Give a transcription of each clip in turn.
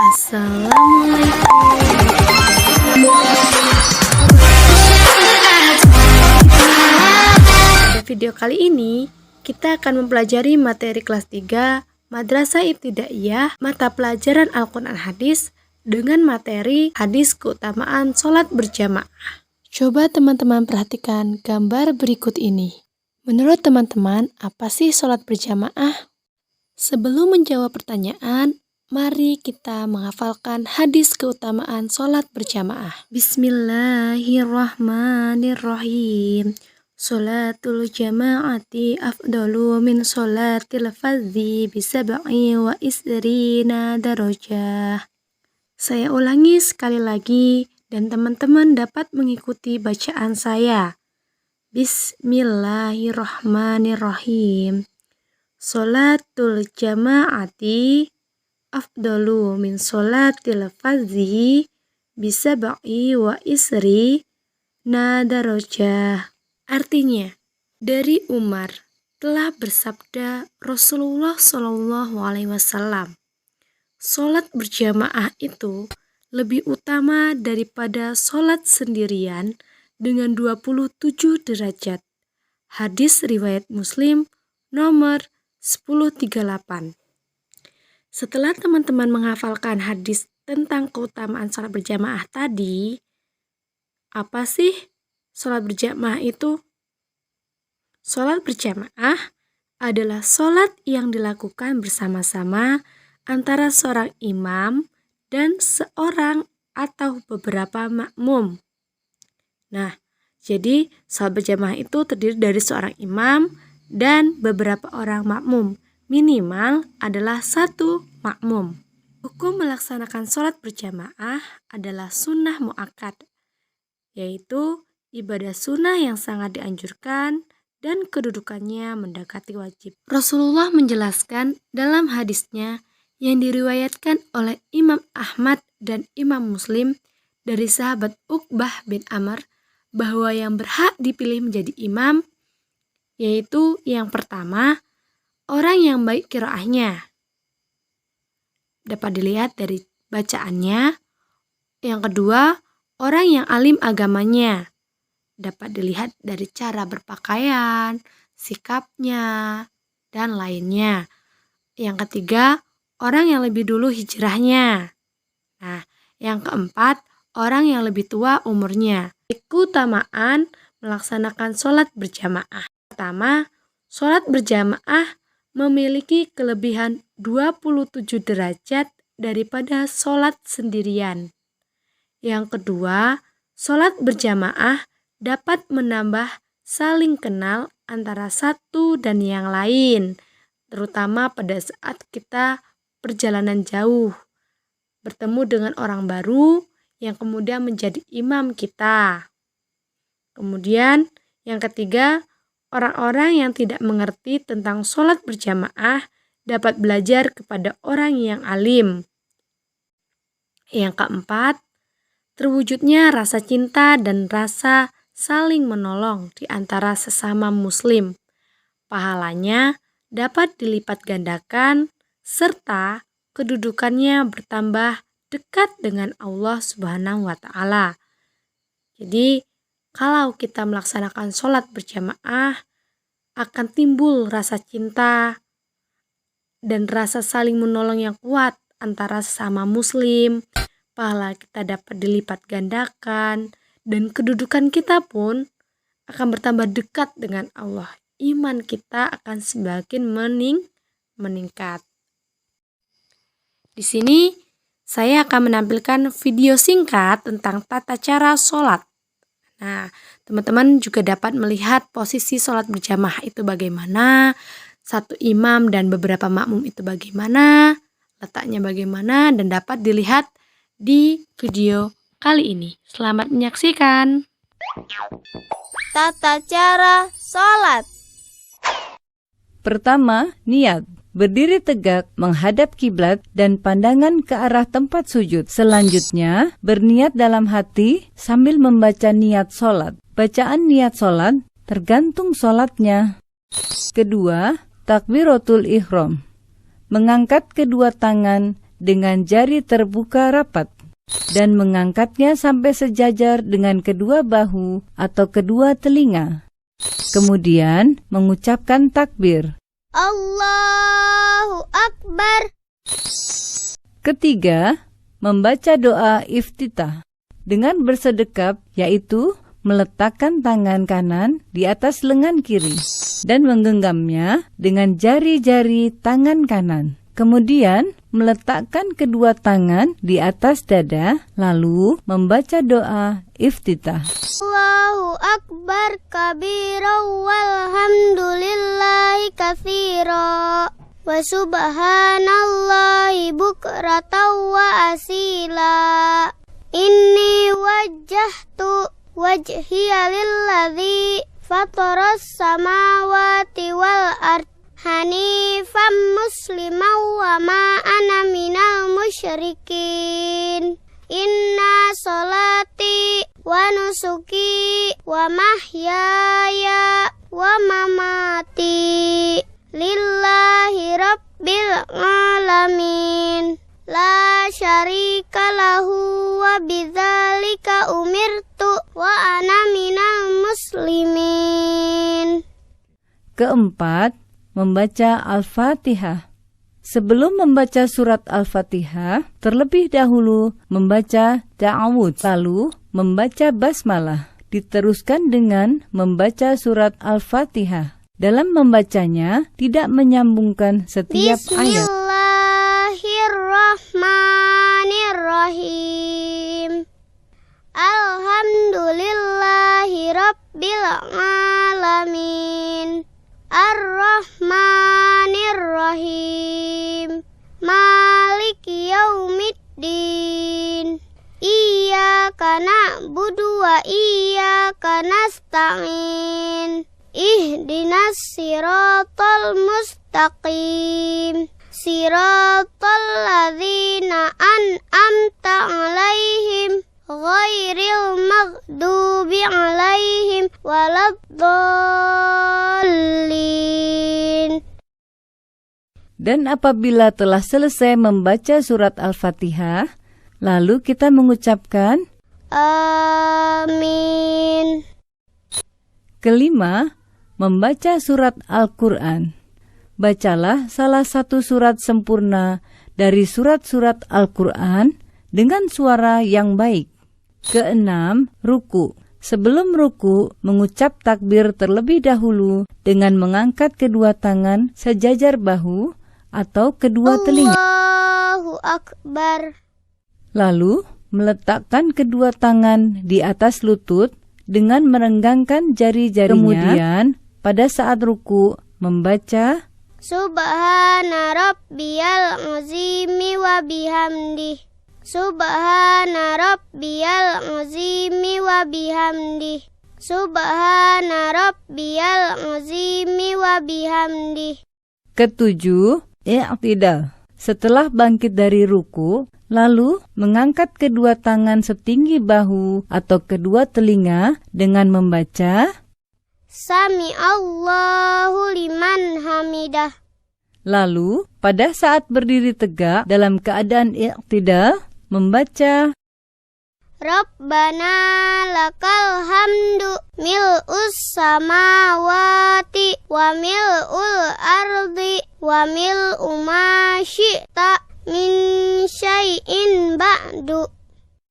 Assalamualaikum. Pada video kali ini, kita akan mempelajari materi kelas 3 Madrasah Ibtidaiyah mata pelajaran Al-Quran Hadis dengan materi hadis keutamaan sholat berjamaah. Coba teman-teman perhatikan gambar berikut ini. Menurut teman-teman, apa sih sholat berjamaah? Sebelum menjawab pertanyaan, mari kita menghafalkan hadis keutamaan sholat berjamaah. Bismillahirrahmanirrahim. Sholatul jama'ati afdalu min sholatil fardhi bisab'i wa isrina darajah. Saya ulangi sekali lagi dan teman-teman dapat mengikuti bacaan saya. Bismillahirrahmanirrahim. Sholatul jama'ati afdalu min sholatil fardhi bisab'i wa isrina darajah. Artinya, dari Umar telah bersabda Rasulullah SAW, sholat berjamaah itu lebih utama daripada sholat sendirian dengan 27 derajat. Hadis riwayat Muslim nomor 1038. Setelah teman-teman menghafalkan hadis tentang keutamaan sholat berjamaah tadi, apa sih sholat berjamaah itu? Sholat berjamaah adalah sholat yang dilakukan bersama-sama antara seorang imam dan seorang atau beberapa makmum. Nah, jadi sholat berjamaah itu terdiri dari seorang imam dan beberapa orang makmum. Minimal adalah satu makmum. Hukum melaksanakan sholat berjamaah adalah sunnah mu'akkad, yaitu ibadah sunnah yang sangat dianjurkan dan kedudukannya mendekati wajib. Rasulullah menjelaskan dalam hadisnya yang diriwayatkan oleh Imam Ahmad dan Imam Muslim dari sahabat Uqbah bin Amr bahwa yang berhak dipilih menjadi imam yaitu yang pertama, orang yang baik qiraahnya. Dapat dilihat dari bacaannya. Yang kedua, orang yang alim agamanya. Dapat dilihat dari cara berpakaian, sikapnya, dan lainnya. Yang ketiga, orang yang lebih dulu hijrahnya. Nah, yang keempat, orang yang lebih tua umurnya. Keutamaan melaksanakan sholat berjamaah. Pertama, sholat berjamaah memiliki kelebihan 27 derajat daripada sholat sendirian. Yang kedua, sholat berjamaah dapat menambah saling kenal antara satu dan yang lain, terutama pada saat kita perjalanan jauh, bertemu dengan orang baru yang kemudian menjadi imam kita. Kemudian yang ketiga, orang-orang yang tidak mengerti tentang sholat berjamaah dapat belajar kepada orang yang alim. Yang keempat, terwujudnya rasa cinta dan rasa saling menolong di antara sesama muslim. Pahalanya dapat dilipat gandakan serta kedudukannya bertambah dekat dengan Allah Subhanahu wa Ta'ala. Jadi, kalau kita melaksanakan sholat berjamaah, akan timbul rasa cinta dan rasa saling menolong yang kuat antara sesama muslim. Pahala kita dapat dilipat gandakan dan kedudukan kita pun akan bertambah dekat dengan Allah. Iman kita akan semakin meningkat. Di sini saya akan menampilkan video singkat tentang tata cara sholat. Nah, teman-teman juga dapat melihat posisi sholat berjamaah itu bagaimana, satu imam dan beberapa makmum itu bagaimana, letaknya bagaimana, dan dapat dilihat di video kali ini. Selamat menyaksikan. Tata cara sholat. Pertama, niat. Berdiri tegak menghadap kiblat dan pandangan ke arah tempat sujud. Selanjutnya, berniat dalam hati sambil membaca niat sholat. Bacaan niat sholat tergantung sholatnya. Kedua, takbiratul ihram. Mengangkat kedua tangan dengan jari terbuka rapat dan mengangkatnya sampai sejajar dengan kedua bahu atau kedua telinga. Kemudian mengucapkan takbir. Allahu Akbar. Ketiga, membaca doa iftitah dengan bersedekap, yaitu meletakkan tangan kanan di atas lengan kiri dan menggenggamnya dengan jari-jari tangan kanan. Kemudian meletakkan kedua tangan di atas dada, lalu membaca doa iftitah. Allahu Akbar kabira walhamdulillahi katsira wa subhanallahi bukratan wa asila. Inni wajjahtu wajhiya lilladzi fataras samawati wal ard hanifan musliman wa ma ana minal musyrikin. Inna salati wa nusuki wa mahyaya wa mamati lillahi rabbil alamin. La syarika lahu wa bidzalika umirtu wa ana minal muslimin. Keempat, membaca Al-Fatihah. Sebelum membaca surat Al-Fatihah, terlebih dahulu membaca ta'awudz, lalu membaca basmalah. Diteruskan dengan membaca surat Al-Fatihah. Dalam membacanya, tidak menyambungkan setiap ayat. Bismillahirrahmanirrahim. Alhamdulillahi rabbil alamin. Ar-Rahmanir-Rahim. Maliki yaumiddin. Iyyaka na'budu wa iyyaka nasta'in. Ihdinas siratal mustaqim. Siratal ladzina an'amta 'alaihim ghairil maghdubi 'alaihim waladdallin. Dan apabila telah selesai membaca surat Al-Fatihah, lalu kita mengucapkan Amin. Kelima, membaca surat Al-Quran. Bacalah salah satu surat sempurna dari surat-surat Al-Quran dengan suara yang baik. Keenam, ruku. Sebelum ruku, mengucap takbir terlebih dahulu dengan mengangkat kedua tangan sejajar bahu atau kedua telinga. Allahu Akbar. Lalu, meletakkan kedua tangan di atas lutut dengan merenggangkan jari-jarinya. Kemudian, pada saat ruku, membaca Subhana rabbiyal azimi wa bihamdih. Subhana rabbiyal azimi wa bihamdih. Subhana rabbiyal azimi wa bihamdih. Ketujuh, i'tidal. Setelah bangkit dari ruku, lalu mengangkat kedua tangan setinggi bahu atau kedua telinga dengan membaca Sami Allahu liman hamidah. Lalu, pada saat berdiri tegak dalam keadaan i'tidal, membaca Rabbana lakal hamdu mil'us samawati wa mil'ul ardi wa mil'u ma syi'ta min syai'in ba'du.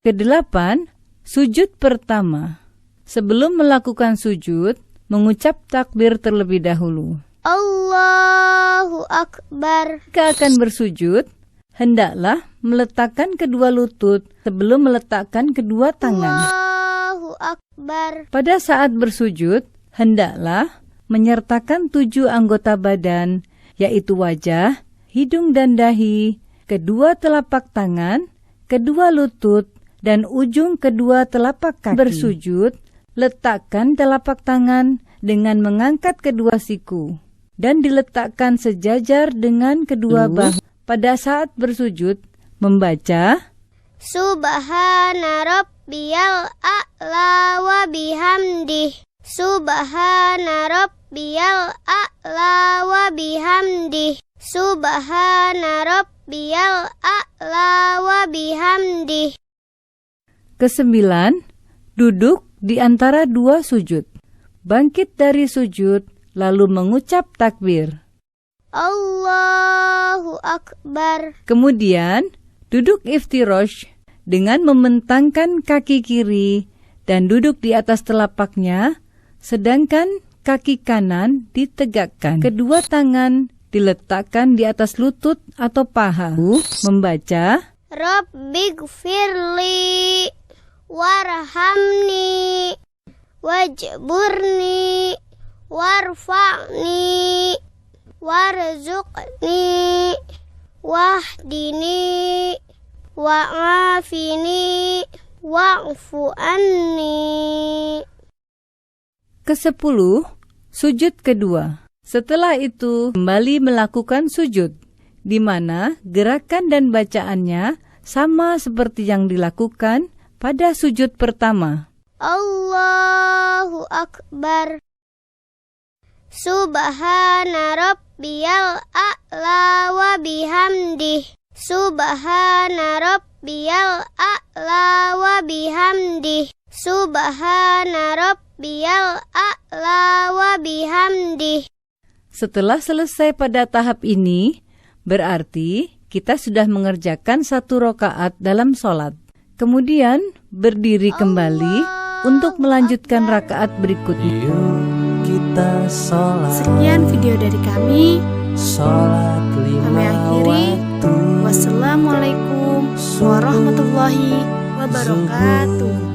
Kedelapan, sujud pertama. Sebelum melakukan sujud, mengucap takbir terlebih dahulu. Allahu Akbar. Jika akan bersujud, hendaklah meletakkan kedua lutut sebelum meletakkan kedua tangan. Allahu Akbar. Pada saat bersujud, hendaklah menyertakan 7 anggota badan, yaitu wajah, hidung dan dahi, kedua telapak tangan, kedua lutut, dan ujung kedua telapak kaki. Bersujud, letakkan telapak tangan dengan mengangkat kedua siku dan diletakkan sejajar dengan kedua bahu. Pada saat bersujud, membaca Subhana rabbiyal a'la wa bihamdih. Subhana rabbiyal a'la wa bihamdih. Subhana rabbiyal a'la wa bihamdih. Kesembilan, duduk di antara dua sujud. Bangkit dari sujud, lalu mengucap takbir. Allahu Akbar. Kemudian, duduk iftirosh dengan membentangkan kaki kiri dan duduk di atas telapaknya, sedangkan kaki kanan ditegakkan. Kedua tangan diletakkan di atas lutut atau paha. Membaca, Rabbighfirli warhamni wajburni warfa'ni warzuqni wahdini wa'afini wa'fu anni. Kesepuluh, sujud kedua. Setelah itu, kembali melakukan sujud, di mana gerakan dan bacaannya sama seperti yang dilakukan pada sujud pertama. Allahu Akbar. Subhana rabbiyal a'la wa bihamdih. Subhana rabbiyal a'la wa bihamdih. Subhana rabbiyal a'la wa bihamdih. Setelah selesai pada tahap ini, berarti kita sudah mengerjakan 1 rakaat dalam sholat. Kemudian berdiri kembali untuk melanjutkan rakaat berikutnya. Yuk kita sholat. Sekian video dari kami. Sholat 5 Kami akhiri. waktu. Wassalamualaikum warahmatullahi wabarakatuh.